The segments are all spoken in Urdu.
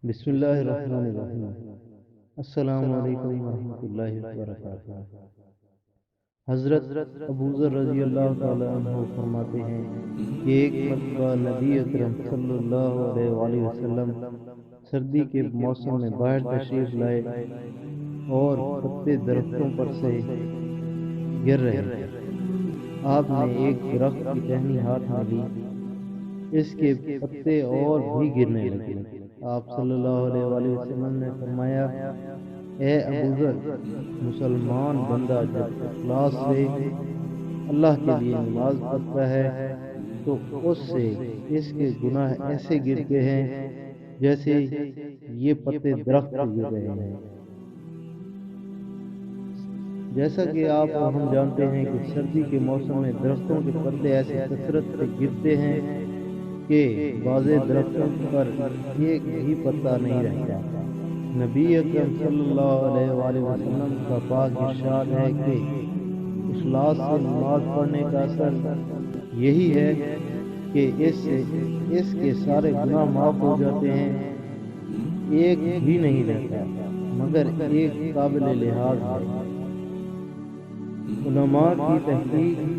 بسم اللہ الرحمن الرحیم۔ السلام علیکم ورحمۃ اللہ وبرکاتہ۔ حضرت ابو ذر رضی اللہ تعالیٰ عنہ فرماتے ہیں کہ ایک مرتبہ نبی اکرم صلی اللہ علیہ وآلہ وسلم سردی کے موسم میں باہر تشریف لائے اور پتے درختوں پر سے گر رہے تھے۔ آپ نے ایک درخت کی ٹہنی ہاتھ میں لی، اس کے پتے اور بھی گرنے لگے۔ آپ صلی اللہ علیہ وآلہ وسلم نے فرمایا، اے ابو ذر، مسلمان بندہ جب اخلاص سے اللہ کے لیے نماز پڑھتا ہے تو اس سے اس کے گناہ ایسے گرتے ہیں جیسے یہ پتے درخت سے گر رہے ہیں۔ جیسا کہ آپ اور ہم جانتے ہیں کہ سردی کے موسم میں درختوں کے پتے ایسی کثرت سے گرتے ہیں کہ بعض درختوں پر ایک بھی پتا نہیں رہتا۔ نبی اکرم صلی اللہ علیہ وآلہ وسلم کا پاک ارشاد ہے کہ اخلاص سے نماز پڑھنے کا اثر یہی ہے کہ اس کے سارے گناہ معاف ہو جاتے ہیں، ایک بھی نہیں رہتا مگر ایک قابل لحاظ ہے۔ علماء کی تحقیق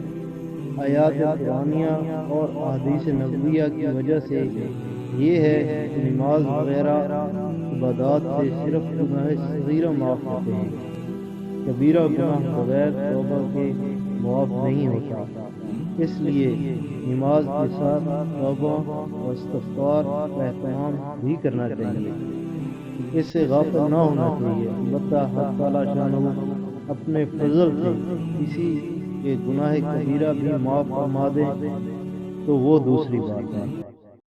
آیات قرآنیہ اور احادیث نبویہ کی وجہ سے یہ ہے کہ نماز وغیرہ عبادات سے صرف گناہ صغیرہ معاف ہوتے ہیں، کبیرہ گناہ بغیر توبہ کے معاف نہیں ہوتا۔ اس لیے نماز کے ساتھ توبہ و استغفار کا اہتمام بھی کرنا چاہیے، اس سے غافل نہ ہونا چاہیے۔ البتہ حق تعالیٰ شانہ اپنے فضل سے کسی کے گناہ کبیرہ بھی معاف فرما دے تو وہ دوسری بات ہے۔